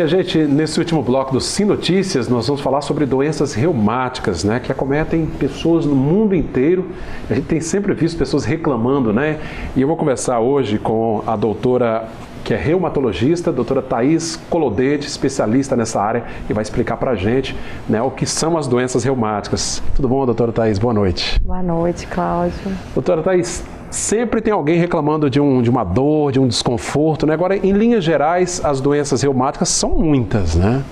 E a gente, nesse último bloco do Sim Notícias, nós vamos falar sobre doenças reumáticas, né, que acometem pessoas no mundo inteiro. A gente tem sempre visto pessoas reclamando, né? E eu vou conversar hoje com a doutora, que é reumatologista, doutora Thaís Colodete, especialista nessa área, e vai explicar pra gente, né, o que são as doenças reumáticas. Tudo bom, doutora Thaís? Boa noite. Boa noite, Cláudio. Doutora Thaís, sempre tem alguém reclamando de uma dor, de um desconforto, né? Agora, em linhas gerais, as doenças reumáticas são muitas, né?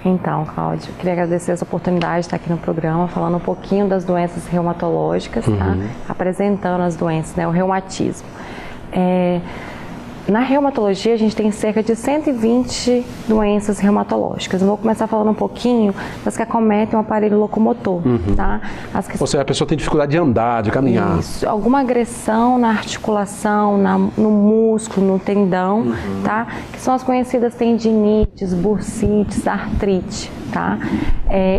Então, Cláudio, queria agradecer essa oportunidade de estar aqui no programa, falando um pouquinho das doenças reumatológicas, tá? Apresentando as doenças, né? O reumatismo. Na reumatologia, a gente tem cerca de 120 doenças reumatológicas. Eu vou começar falando um pouquinho das que acometem o aparelho locomotor, tá? Ou seja, a pessoa tem dificuldade de andar, de caminhar. Isso, alguma agressão na articulação, no músculo, no tendão, tá? Que são as conhecidas tendinites, bursites, artrite, tá?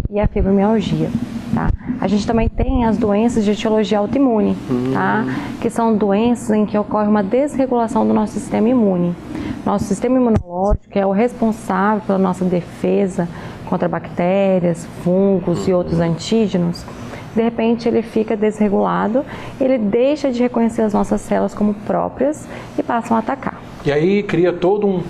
E a fibromialgia. Tá? A gente também tem as doenças de etiologia autoimune, tá? Que são doenças em que ocorre uma desregulação do nosso sistema imune. Nosso sistema imunológico é o responsável pela nossa defesa contra bactérias, fungos e outros antígenos. De repente ele fica desregulado, ele deixa de reconhecer as nossas células como próprias e passam a atacar. E aí cria todo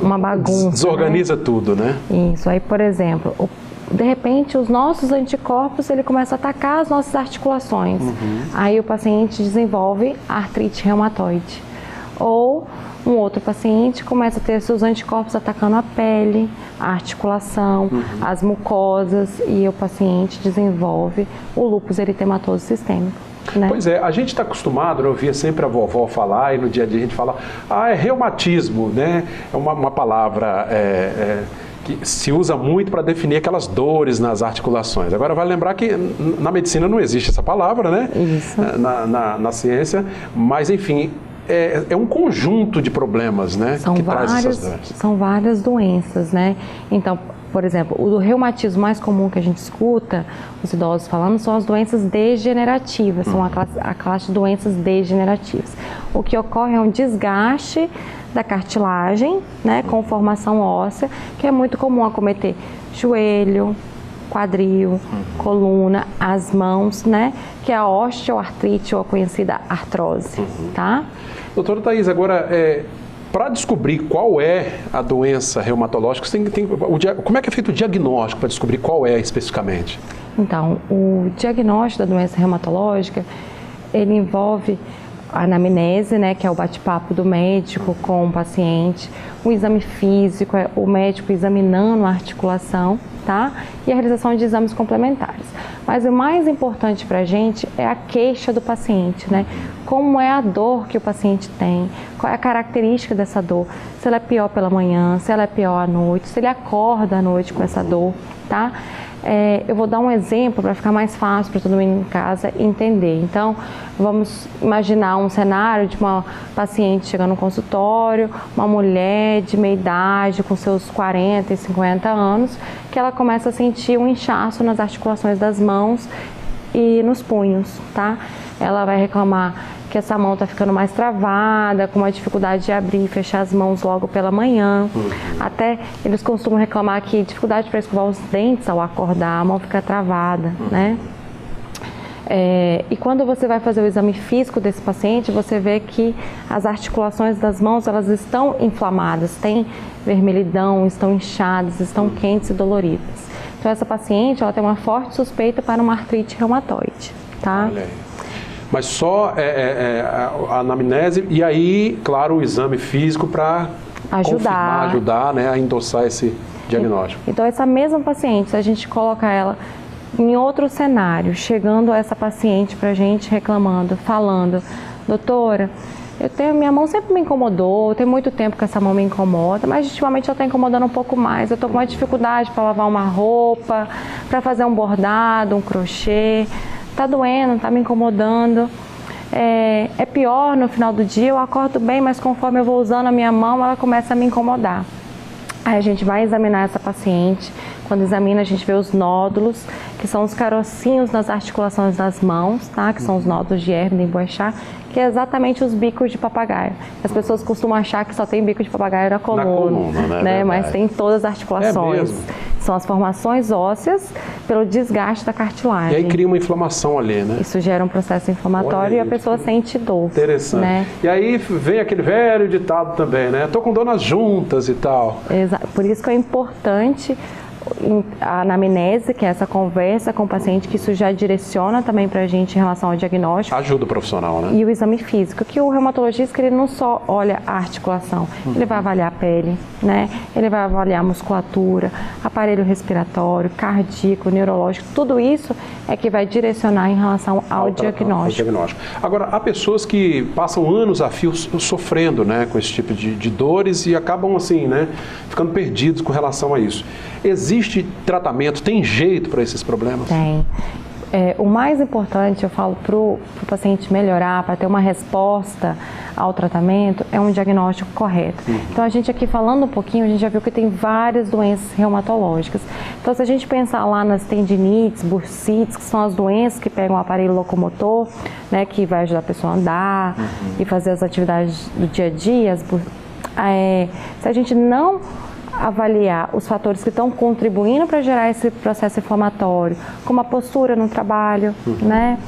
uma bagunça. Desorganiza, né? Tudo, né? Isso. Aí, por exemplo, de repente, os nossos anticorpos, ele começa a atacar as nossas articulações. Aí o paciente desenvolve artrite reumatoide. Ou um outro paciente começa a ter seus anticorpos atacando a pele, a articulação, as mucosas, e o paciente desenvolve o lúpus eritematoso sistêmico. Né? Pois é, a gente está acostumado, né? Eu ouvia sempre a vovó falar, e no dia a dia a gente fala, é reumatismo, né? É uma palavra que se usa muito para definir aquelas dores nas articulações. Agora, vale lembrar que na medicina não existe essa palavra, né? Isso. Na ciência, mas enfim, é um conjunto de problemas, né? São várias doenças, né? Então, por exemplo, o reumatismo mais comum que a gente escuta os idosos falando são as doenças degenerativas, são a classe de doenças degenerativas. O que ocorre é um desgaste da cartilagem, né, com formação óssea, que é muito comum acometer joelho, quadril, coluna, as mãos, né, que é a osteoartrite ou a conhecida artrose, tá? Doutora Thaís, agora, para descobrir qual é a doença reumatológica, como é que é feito o diagnóstico para descobrir qual é especificamente? Então, o diagnóstico da doença reumatológica, ele envolve a anamnese, né, que é o bate-papo do médico com o paciente, o exame físico, o médico examinando a articulação, tá? E a realização de exames complementares. Mas o mais importante para a gente é a queixa do paciente, né? Como é a dor que o paciente tem, qual é a característica dessa dor, se ela é pior pela manhã, se ela é pior à noite, se ele acorda à noite com essa dor, tá? Eu vou dar um exemplo para ficar mais fácil para todo mundo em casa entender. Então, vamos imaginar um cenário de uma paciente chegando no consultório, uma mulher de meia idade, com seus 40 e 50 anos, que ela começa a sentir um inchaço nas articulações das mãos e nos punhos, tá? Ela vai reclamar que essa mão está ficando mais travada, com uma dificuldade de abrir e fechar as mãos logo pela manhã. Até eles costumam reclamar que dificuldade para escovar os dentes ao acordar, a mão fica travada, né? E quando você vai fazer o exame físico desse paciente, você vê que as articulações das mãos, elas estão inflamadas, têm vermelhidão, estão inchadas, estão quentes e doloridas. Então essa paciente, ela tem uma forte suspeita para uma artrite reumatoide, tá? Olha aí. Mas só a anamnese e aí, claro, o exame físico para ajudar, né, a endossar esse diagnóstico. Então, essa mesma paciente, se a gente coloca ela em outro cenário, chegando essa paciente para a gente reclamando, falando, doutora, minha mão sempre me incomodou, tem muito tempo que essa mão me incomoda, mas ultimamente ela está incomodando um pouco mais. Eu estou com uma dificuldade para lavar uma roupa, para fazer um bordado, um crochê. Tá doendo, tá me incomodando, é pior no final do dia, eu acordo bem, mas conforme eu vou usando a minha mão, ela começa a me incomodar. Aí a gente vai examinar essa paciente, quando examina a gente vê os nódulos, que são os carocinhos nas articulações das mãos, tá? Que são os nódulos de Erdmann e Boechat, que é exatamente os bicos de papagaio. As pessoas costumam achar que só tem bico de papagaio na coluna, né? Mas tem todas as articulações. São as formações ósseas pelo desgaste da cartilagem. E aí cria uma inflamação ali, né? Isso gera um processo inflamatório e a pessoa sente dor. Interessante. Né? E aí vem aquele velho ditado também, né? Tô com dor nas juntas e tal. Por isso que é importante a anamnese, que é essa conversa com o paciente, que isso já direciona também para a gente em relação ao diagnóstico. Ajuda o profissional, né? E o exame físico, que o reumatologista, ele não só olha a articulação, ele vai avaliar a pele, né? Ele vai avaliar a musculatura, aparelho respiratório, cardíaco, neurológico, tudo isso é que vai direcionar em relação ao diagnóstico. Agora, há pessoas que passam anos a fio sofrendo, né, com esse tipo de dores e acabam assim, né, ficando perdidos com relação a isso. Existe tratamento, tem jeito para esses problemas? Tem. O mais importante, eu falo para o paciente melhorar, para ter uma resposta ao tratamento, é um diagnóstico correto. Então, a gente aqui falando um pouquinho, a gente já viu que tem várias doenças reumatológicas. Então, se a gente pensar lá nas tendinites, bursites, que são as doenças que pegam o aparelho locomotor, né, que vai ajudar a pessoa a andar e fazer as atividades do dia a dia, se a gente não avaliar os fatores que estão contribuindo para gerar esse processo inflamatório, como a postura no trabalho, né?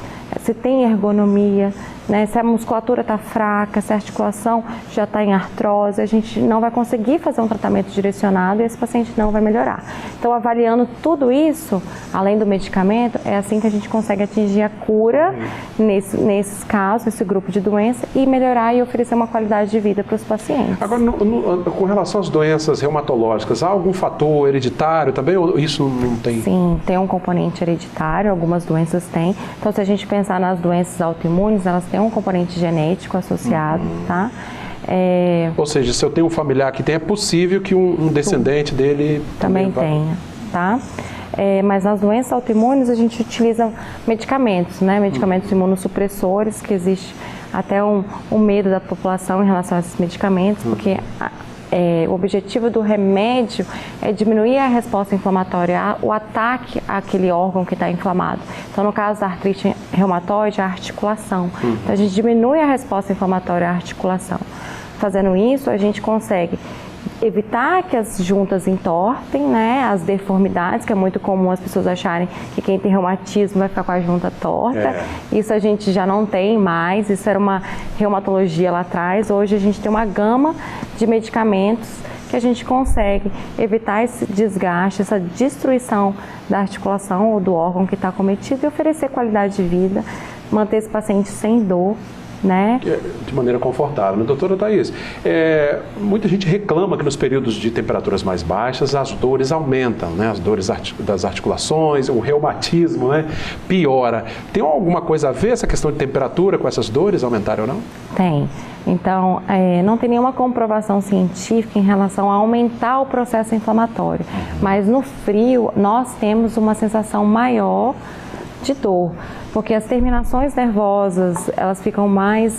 Se tem ergonomia, né? Se a musculatura está fraca, se a articulação já está em artrose, a gente não vai conseguir fazer um tratamento direcionado e esse paciente não vai melhorar. Então, avaliando tudo isso, além do medicamento, é assim que a gente consegue atingir a cura nesses casos, nesse grupo de doença, e melhorar e oferecer uma qualidade de vida para os pacientes. Agora, com relação às doenças reumatológicas, há algum fator hereditário também ou isso não tem? Sim, tem um componente hereditário, algumas doenças têm. Então, se a gente pensar nas doenças autoimunes, elas têm um componente genético associado, tá? Ou seja, se eu tenho um familiar que tem, é possível que um descendente dele também tenha, tá? Mas nas doenças autoimunes a gente utiliza medicamentos, né? Medicamentos imunossupressores, que existe até um medo da população em relação a esses medicamentos, porque o objetivo do remédio é diminuir a resposta inflamatória, o ataque àquele órgão que está inflamado. Então, no caso da artrite reumatoide, a articulação. Então, a gente diminui a resposta inflamatória à articulação. Fazendo isso, a gente consegue evitar que as juntas entortem, né, as deformidades, que é muito comum as pessoas acharem que quem tem reumatismo vai ficar com a junta torta. Isso a gente já não tem mais, isso era uma reumatologia lá atrás. Hoje a gente tem uma gama de medicamentos que a gente consegue evitar esse desgaste, essa destruição da articulação ou do órgão que está cometido e oferecer qualidade de vida, manter esse paciente sem dor, né? De maneira confortável. Doutora Thaís, muita gente reclama que nos períodos de temperaturas mais baixas as dores aumentam, né? As dores das articulações, o reumatismo, né? Piora. Tem alguma coisa a ver essa questão de temperatura com essas dores aumentarem ou não? Tem. Então, não tem nenhuma comprovação científica em relação a aumentar o processo inflamatório. Mas no frio, nós temos uma sensação maior de dor, porque as terminações nervosas, elas ficam mais,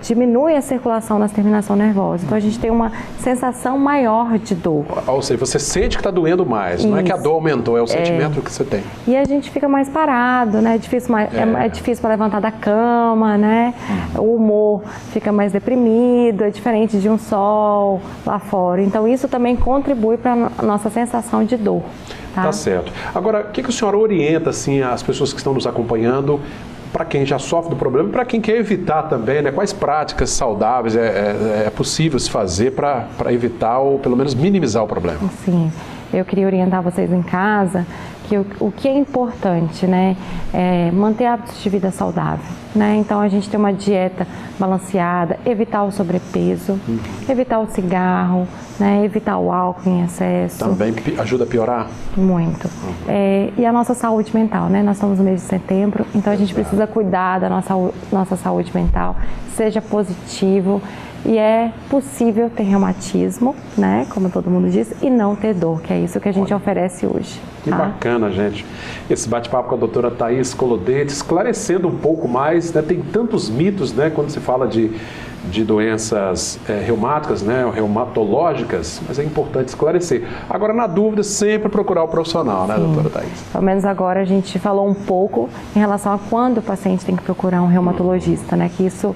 diminui a circulação nas terminações nervosas, então a gente tem uma sensação maior de dor. Ou seja, você sente que está doendo mais, não é que a dor aumentou, é o sentimento que você tem. E a gente fica mais parado, né? É difícil para levantar da cama, né? O humor fica mais deprimido, é diferente de um sol lá fora, então isso também contribui para a nossa sensação de dor. Tá certo. Agora, o que a senhora orienta assim, as pessoas que estão nos acompanhando, para quem já sofre do problema e para quem quer evitar também, né? Quais práticas saudáveis é possível se fazer para evitar ou pelo menos minimizar o problema? Sim, eu queria orientar vocês em casa que o que é importante, né, é manter hábitos de vida saudável, né? Então a gente tem uma dieta balanceada, evitar o sobrepeso, evitar o cigarro, né, evitar o álcool em excesso. Também ajuda a piorar? Muito. E a nossa saúde mental, né? Nós estamos no mês de setembro, então a gente precisa cuidar da nossa saúde mental, seja positivo E é possível ter reumatismo, né, como todo mundo diz, e não ter dor, que é isso que a gente oferece hoje. Que bacana, gente. Esse bate-papo com a doutora Thaís Colodete, esclarecendo um pouco mais, né, tem tantos mitos, né, quando se fala de doenças reumáticas, né, reumatológicas, mas é importante esclarecer. Agora, na dúvida, sempre procurar o profissional, né, doutora Thaís? Pelo menos agora a gente falou um pouco em relação a quando o paciente tem que procurar um reumatologista, né, que isso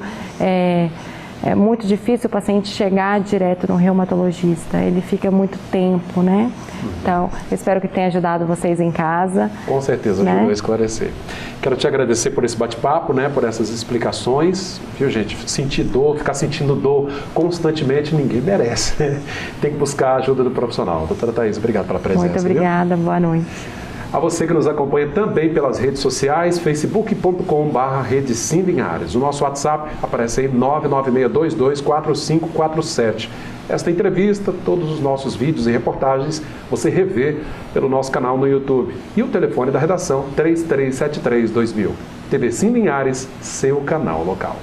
é muito difícil o paciente chegar direto no reumatologista, ele fica muito tempo, né? Então, eu espero que tenha ajudado vocês em casa. Com certeza, ajudou, né, a esclarecer. Quero te agradecer por esse bate-papo, né, por essas explicações, viu, gente? Sentir dor, ficar sentindo dor constantemente, ninguém merece, né? Tem que buscar a ajuda do profissional. Doutora Thaís, obrigado pela presença. Muito obrigada, viu? Boa noite. A você que nos acompanha também pelas redes sociais, facebook.com/Rede Sindinhares. O nosso WhatsApp aparece aí 996224547. Esta entrevista, todos os nossos vídeos e reportagens, você revê pelo nosso canal no YouTube. E o telefone da redação 3373-2000. TV Sindinhares, seu canal local.